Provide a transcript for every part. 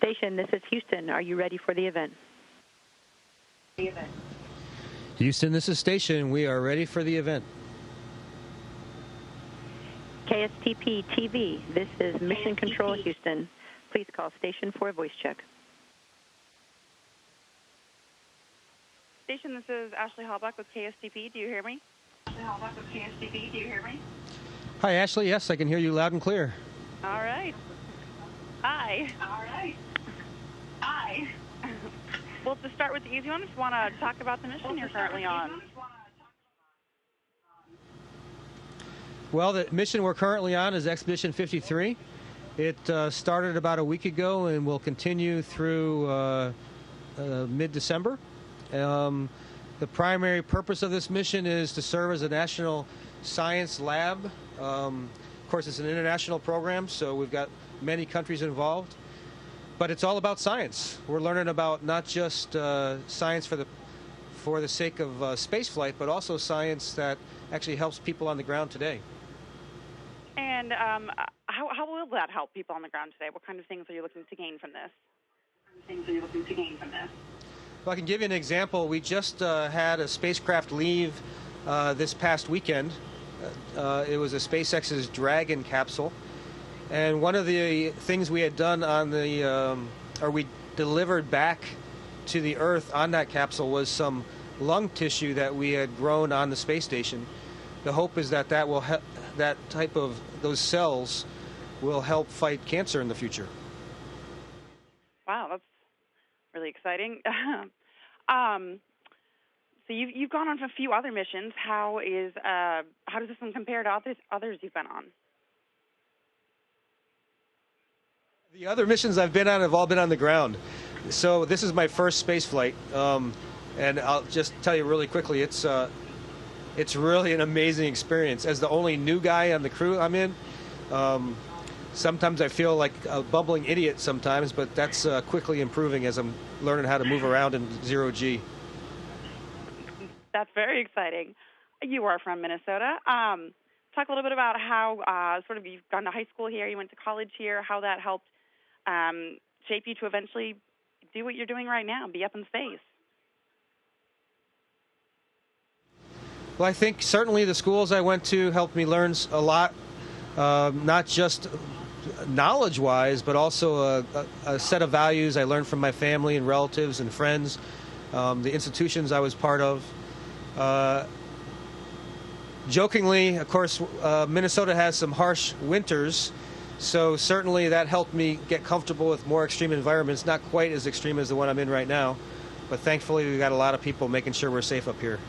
Station, this is Houston. Are you ready for the event? Houston, this is Station. We are ready for the event. KSTP TV, this is Mission Control Houston. Please call station for a voice check. Station, this is Ashley Hallback with KSTP. Do you hear me? Hi, Ashley. Yes, I can hear you loud and clear. All right. Hi. Well, to start with the easy one, I just want to talk about the mission you're currently on. Well, the mission we're currently on is Expedition 53. It started about a week ago and will continue through mid-December. The primary purpose of this mission is to serve as a national science lab. Of course, it's an international program, so we've got many countries involved. But it's all about science. We're learning about not just science for the sake of space flight, but also science that actually helps people on the ground today. And how will that help people on the ground today? What kind of things are you looking to gain from this? Well, I can give you an example. We just had a spacecraft leave this past weekend. It was a SpaceX's Dragon capsule. And one of the things we had done on or we delivered back to the Earth on that capsule was some lung tissue that we had grown on the space station. The hope is that those cells will help fight cancer in the future. Wow, that's really exciting. So you've gone on a few other missions. How does this one compare to others you've been on? The other missions I've been on have all been on the ground. So this is my first space flight, and I'll just tell you really quickly, it's really an amazing experience. As the only new guy on the crew I'm in, sometimes I feel like a bumbling idiot sometimes, but that's quickly improving as I'm learning how to move around in zero-G. That's very exciting. You are from Minnesota. Talk a little bit about how you've gone to high school here, you went to college here, how that helped shape you to eventually do what you're doing right now, be up in space. Well, I think certainly the schools I went to helped me learn a lot, not just knowledge-wise, but also a set of values I learned from my family and relatives and friends, the institutions I was part of. Jokingly, of course, Minnesota has some harsh winters, so certainly that helped me get comfortable with more extreme environments, not quite as extreme as the one I'm in right now, but thankfully we've got a lot of people making sure we're safe up here.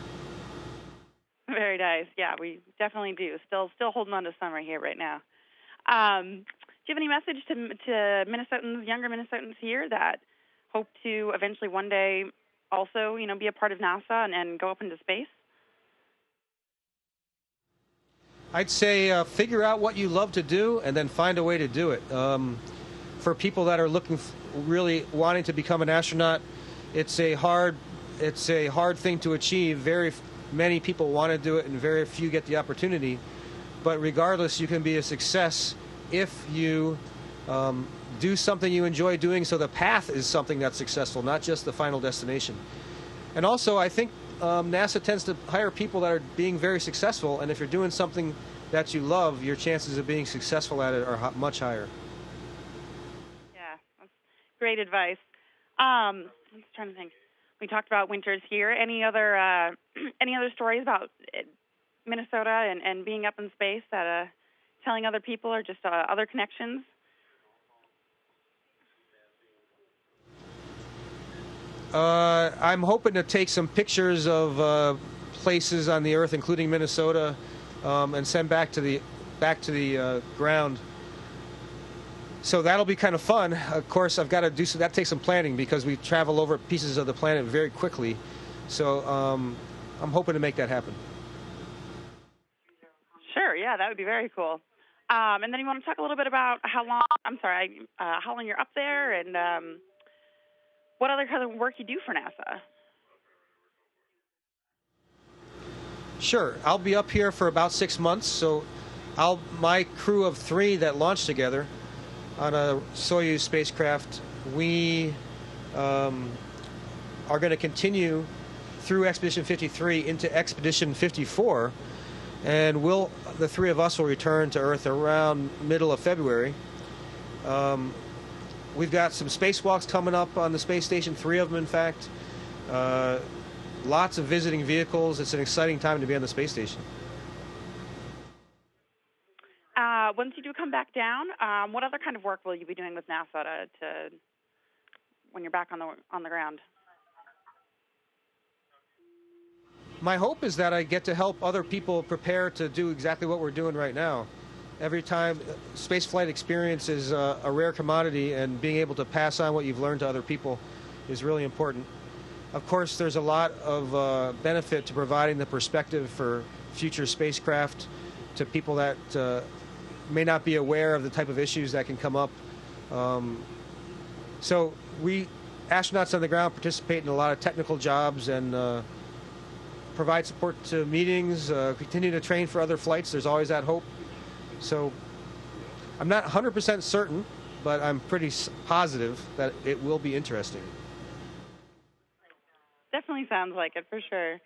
Very nice. Yeah, we definitely do. Still holding on to summer here right now. Do you have any message to Minnesotans, younger Minnesotans here that hope to eventually one day also, be a part of NASA and go up into space? I'd say figure out what you love to do and then find a way to do it. For people that are really wanting to become an astronaut, it's a hard thing to achieve. Very many people want to do it and very few get the opportunity. But regardless, you can be a success if you do something you enjoy doing, so the path is something that's successful, not just the final destination. And also, I think NASA tends to hire people that are being very successful, and if you're doing something that you love, your chances of being successful at it are much higher. Yeah, that's great advice. I'm just trying to think. We talked about winters here. Any other stories about Minnesota and being up in space that telling other people or just other connections? I'm hoping to take some pictures of places on the Earth, including Minnesota, and send back to the ground. So that'll be kind of fun. Of course, I've got to do so. That takes some planning because we travel over pieces of the planet very quickly. So I'm hoping to make that happen. Sure. Yeah, that would be very cool. And then you want to talk a little bit about how long you're up there and what other kind of work you do for NASA. Sure. I'll be up here for about 6 months. So my crew of 3 that launched together, on a Soyuz spacecraft. We are going to continue through Expedition 53 into Expedition 54, and the three of us will return to Earth around middle of February. We've got some spacewalks coming up on the space station, 3 of them, in fact. Lots of visiting vehicles. It's an exciting time to be on the space station. Once you do come back down, what other kind of work will you be doing with NASA to when you're back on the ground? My hope is that I get to help other people prepare to do exactly what we're doing right now. Every time, spaceflight experience is a rare commodity, and being able to pass on what you've learned to other people is really important. Of course, there's a lot of benefit to providing the perspective for future spacecraft to people that may not be aware of the type of issues that can come up. So we, astronauts on the ground, participate in a lot of technical jobs and provide support to meetings, continue to train for other flights. There's always that hope. So I'm not 100% certain, but I'm pretty positive that it will be interesting. Definitely sounds like it, for sure.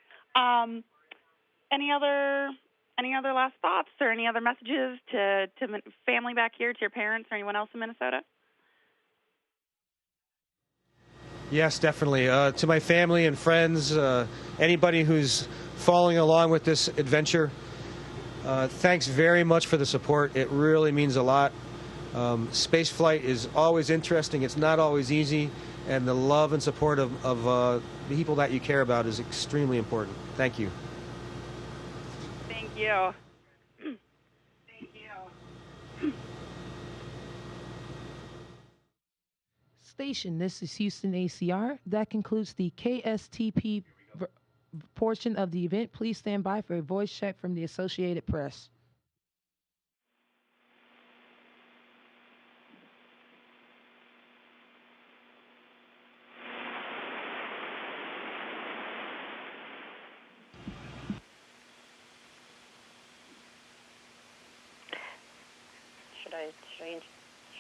Any other last thoughts or any other messages to family back here, to your parents or anyone else in Minnesota? Yes, definitely. To my family and friends, anybody who's following along with this adventure, thanks very much for the support. It really means a lot. Space flight is always interesting. It's not always easy, and the love and support of the people that you care about is extremely important. Thank you. Thank you. Station, this is Houston ACR. That concludes the KSTP portion of the event. Please stand by for a voice check from the Associated Press.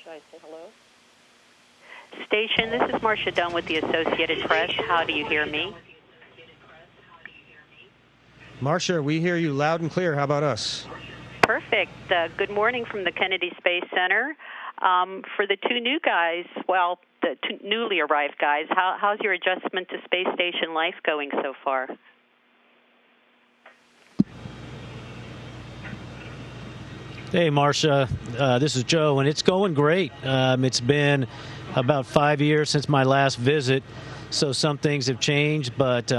Should I say hello? Station, this is Marcia Dunn with the Associated Press. How do you hear me? Marcia, we hear you loud and clear. How about us? Perfect. Good morning from the Kennedy Space Center. For the two new guys, well, the two newly arrived guys, how's your adjustment to space station life going so far? Hey, Marcia. This is Joe, and it's going great. It's been about 5 years since my last visit, so some things have changed, but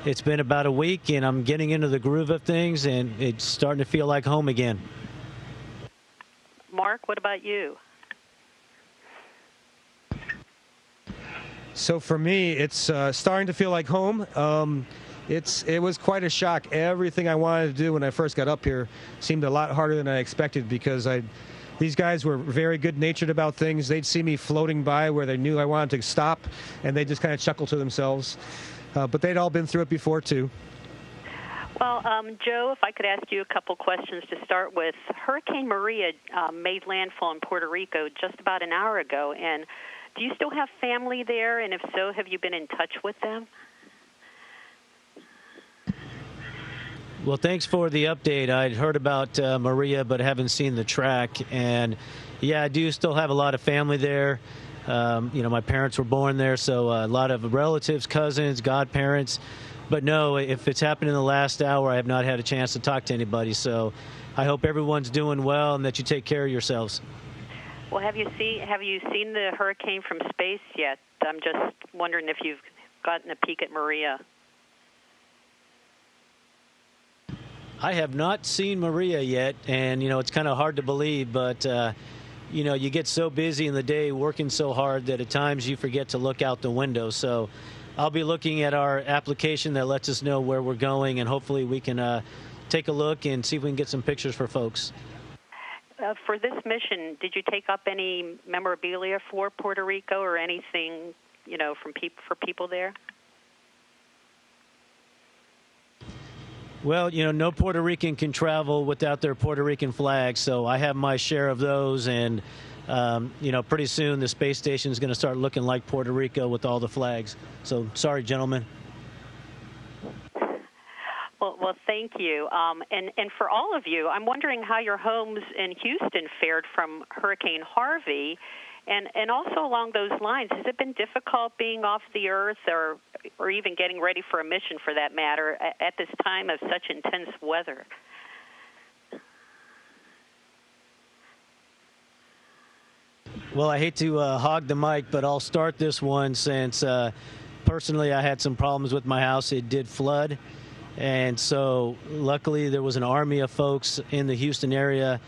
it's been about a week, and I'm getting into the groove of things, and it's starting to feel like home again. Mark, what about you? So for me, it's starting to feel like home. It was quite a shock. Everything I wanted to do when I first got up here seemed a lot harder than I expected, because these guys were very good-natured about things. They'd see me floating by where they knew I wanted to stop, and they just kind of chuckle to themselves. But they'd all been through it before, too. Well, Joe, if I could ask you a couple questions to start with. Hurricane Maria made landfall in Puerto Rico just about an hour ago, and do you still have family there? And if so, have you been in touch with them? Well, thanks for the update. I'd heard about Maria, but haven't seen the track. And, yeah, I do still have a lot of family there. My parents were born there, so a lot of relatives, cousins, godparents. But, no, if it's happened in the last hour, I have not had a chance to talk to anybody. So I hope everyone's doing well and that you take care of yourselves. Well, have you seen the hurricane from space yet? I'm just wondering if you've gotten a peek at Maria. I have not seen Maria yet, and, it's kind of hard to believe, but, you get so busy in the day working so hard that at times you forget to look out the window. So I'll be looking at our application that lets us know where we're going, and hopefully we can take a look and see if we can get some pictures for folks. For this mission, did you take up any memorabilia for Puerto Rico or anything, for people there? Well, no Puerto Rican can travel without their Puerto Rican flag, so I have my share of those, and Pretty soon the space station is going to start looking like Puerto Rico with all the flags. So sorry, gentlemen. Well, thank you. And for all of you, I'm wondering how your homes in Houston fared from Hurricane Harvey. And also along those lines, has it been difficult being off the Earth or even getting ready for a mission, for that matter, at this time of such intense weather? Well, I hate to hog the mic, but I'll start this one since personally I had some problems with my house. It did flood. And so luckily there was an army of folks in the Houston area,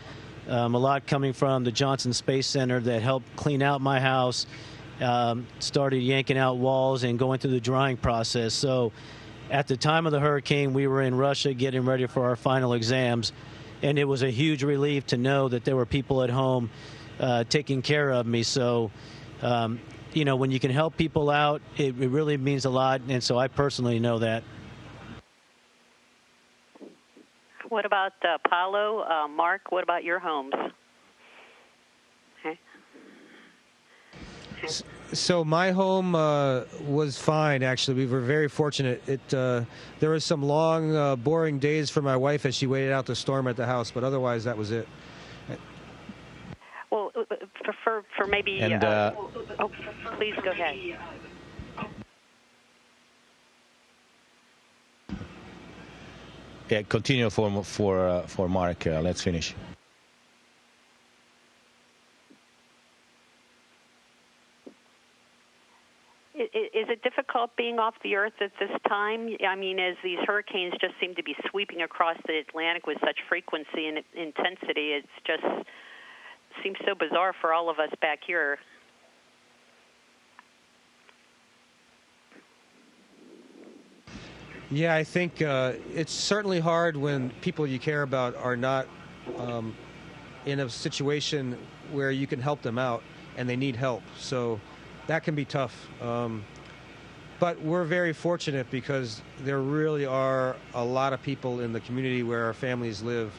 a lot coming from the Johnson Space Center that helped clean out my house, started yanking out walls and going through the drying process. So at the time of the hurricane, we were in Russia getting ready for our final exams. And it was a huge relief to know that there were people at home taking care of me. So, when you can help people out, it really means a lot. And so I personally know that. What about Paulo? Mark, what about your homes? Okay. So my home was fine, actually. We were very fortunate. There was some long, boring days for my wife as she waited out the storm at the house, but otherwise that was it. Well, for maybe... please go ahead. Yeah, continue for Mark. Let's finish. Is it difficult being off the Earth at this time? I mean, as these hurricanes just seem to be sweeping across the Atlantic with such frequency and intensity, it just seems so bizarre for all of us back here. Yeah, I think it's certainly hard when people you care about are not in a situation where you can help them out and they need help. So that can be tough. But we're very fortunate because there really are a lot of people in the community where our families live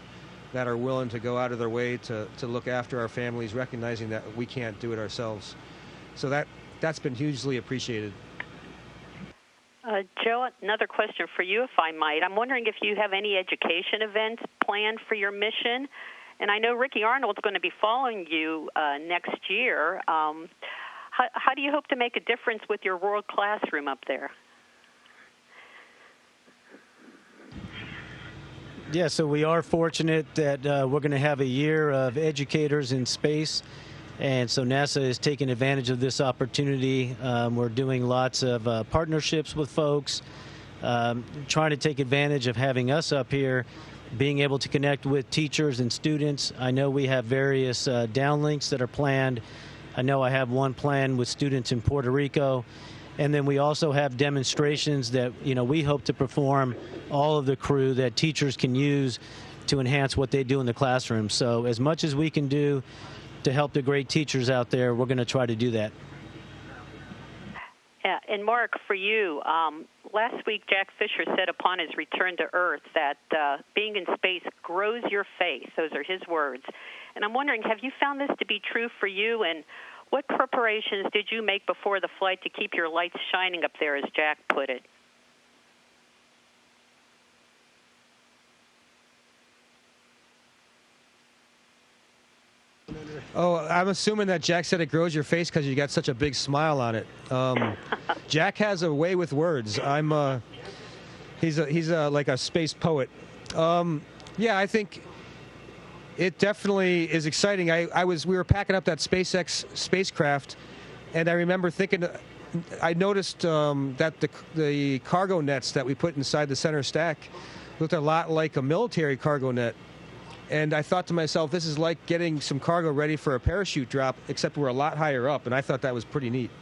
that are willing to go out of their way to look after our families, recognizing that we can't do it ourselves. So that's been hugely appreciated. Joe, another question for you, if I might. I'm wondering if you have any education events planned for your mission. And I know Ricky Arnold's going to be following you next year. How do you hope to make a difference with your world classroom up there? Yeah, so we are fortunate that we're going to have a year of educators in space. And so NASA is taking advantage of this opportunity. We're doing lots of partnerships with folks, trying to take advantage of having us up here, being able to connect with teachers and students. I know we have various downlinks that are planned. I know I have one planned with students in Puerto Rico. And then we also have demonstrations that, we hope to perform all of the crew that teachers can use to enhance what they do in the classroom. So as much as we can do to help the great teachers out there, we're going to try to do that. Yeah, and Mark, for you, last week Jack Fisher said upon his return to Earth that being in space grows your faith. Those are his words. And I'm wondering, have you found this to be true for you? And what preparations did you make before the flight to keep your lights shining up there, as Jack put it? Oh, I'm assuming that Jack said it grows your face because you got such a big smile on it. Jack has a way with words. He's like a space poet. Yeah, I think it definitely is exciting. We were packing up that SpaceX spacecraft, and I remember thinking, I noticed that the cargo nets that we put inside the center stack looked a lot like a military cargo net. And I thought to myself, this is like getting some cargo ready for a parachute drop, except we're a lot higher up, and I thought that was pretty neat.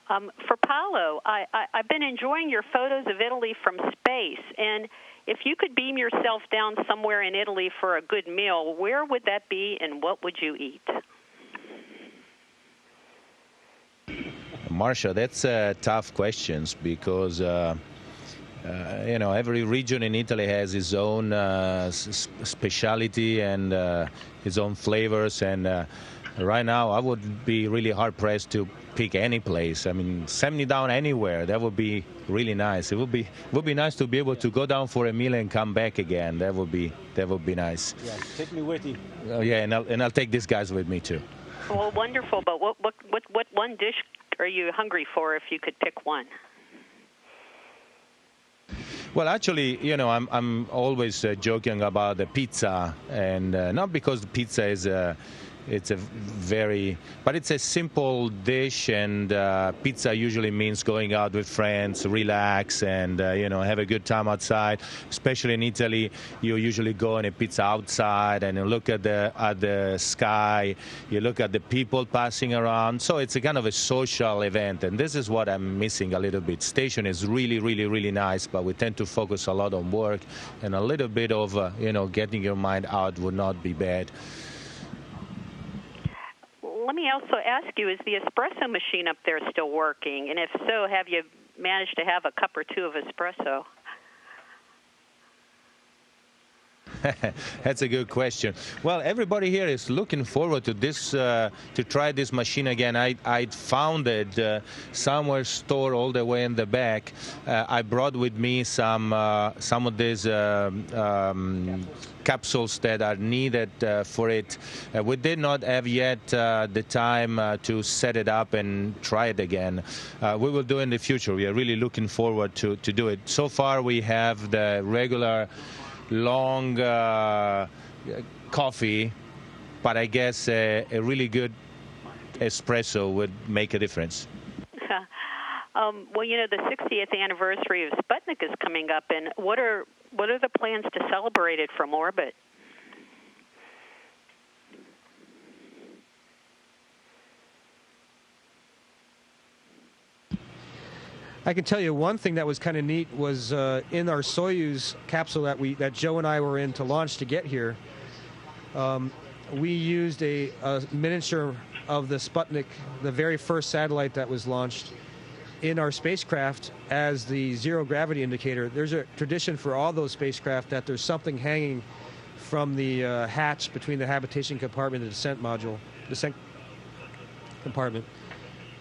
For Paolo, I've been enjoying your photos of Italy from space, and if you could beam yourself down somewhere in Italy for a good meal, where would that be, and what would you eat? Marcia, that's tough questions because every region in Italy has its own speciality and its own flavors. And right now, I would be really hard pressed to pick any place. I mean, send me down anywhere. That would be really nice. It would be nice to be able to go down for a meal and come back again. That would be nice. Yeah, take me with you. Yeah, and I'll take these guys with me too. Well, wonderful. But what one dish are you hungry for if you could pick one? Well, actually, I'm always joking about the pizza, and not because the pizza is but it's a simple dish, and pizza usually means going out with friends, relax, and have a good time outside. Especially in Italy, you usually go on a pizza outside and you look at the sky, you look at the people passing around. So it's a kind of a social event, and this is what I'm missing a little bit. Station is really, really, really nice, but we tend to focus a lot on work, and a little bit of getting your mind out would not be bad. Let me also ask you, is the espresso machine up there still working? And if so, have you managed to have a cup or two of espresso? That's a good question. Well, everybody here is looking forward to this, to try this machine again. I found it somewhere stored all the way in the back. I brought with me some of these capsules that are needed for it. We did not have yet the time to set it up and try it again. We will do it in the future. We are really looking forward to do it. So far, we have the regular long coffee, but I guess a really good espresso would make a difference. Well, the 60th anniversary of Sputnik is coming up, and what are the plans to celebrate it from orbit? I can tell you one thing that was kind of neat was in our Soyuz capsule that Joe and I were in to launch to get here. We used a miniature of the Sputnik, the very first satellite that was launched, in our spacecraft as the zero gravity indicator. There's a tradition for all those spacecraft that there's something hanging from the hatch between the habitation compartment and the descent compartment.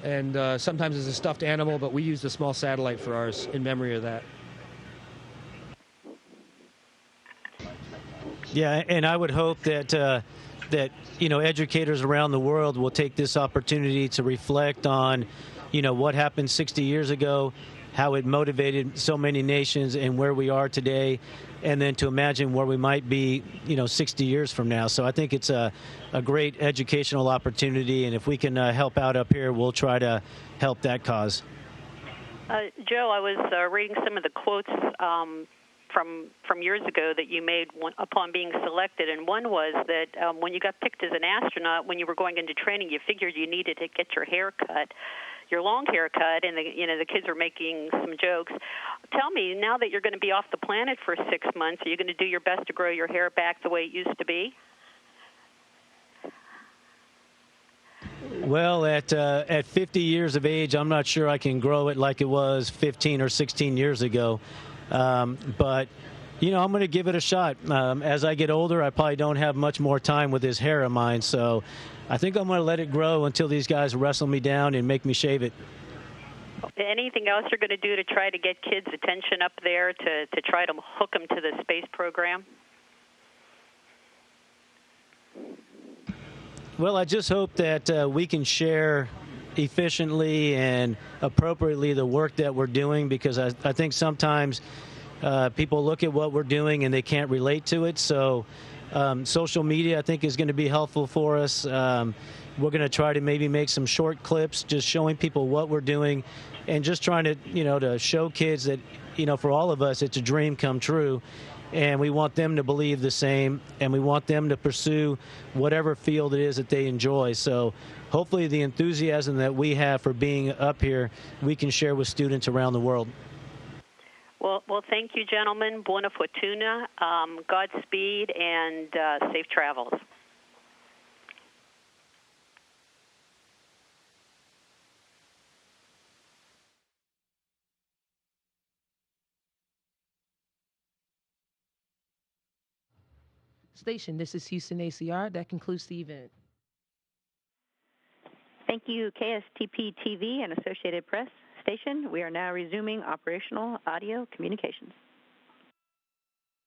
And sometimes it's a stuffed animal, but we used a small satellite for ours in memory of that. Yeah, and I would hope that educators around the world will take this opportunity to reflect on, what happened 60 years ago, how it motivated so many nations, and where we are today, and then to imagine where we might be, 60 years from now. So I think it's a great educational opportunity, and if we can help out up here, we'll try to help that cause. Joe, I was reading some of the quotes from years ago that you made upon being selected, and one was that when you got picked as an astronaut, when you were going into training, you figured you needed to get your long hair cut, and the kids were making some jokes. Tell me, now that you're going to be off the planet for 6 months, are you going to do your best to grow your hair back the way it used to be? Well, at 50 years of age, I'm not sure I can grow it like it was 15 or 16 years ago. But, I'm going to give it a shot. As I get older, I probably don't have much more time with this hair of mine, so I think I'm going to let it grow until these guys wrestle me down and make me shave it. Anything else you're going to do to try to get kids' attention up there to try to hook them to the space program? Well, I just hope that we can share efficiently and appropriately the work that we're doing, because I think sometimes people look at what we're doing and they can't relate to it. So social media, I think, is going to be helpful for us. We're going to try to maybe make some short clips just showing people what we're doing and just trying to, to show kids that, for all of us, it's a dream come true. And we want them to believe the same, and we want them to pursue whatever field it is that they enjoy. So hopefully the enthusiasm that we have for being up here, we can share with students around the world. Well, thank you, gentlemen. Buona fortuna, Godspeed, and safe travels. Station, this is Houston ACR. That concludes the event. Thank you, KSTP TV and Associated Press station. We are now resuming operational audio communications.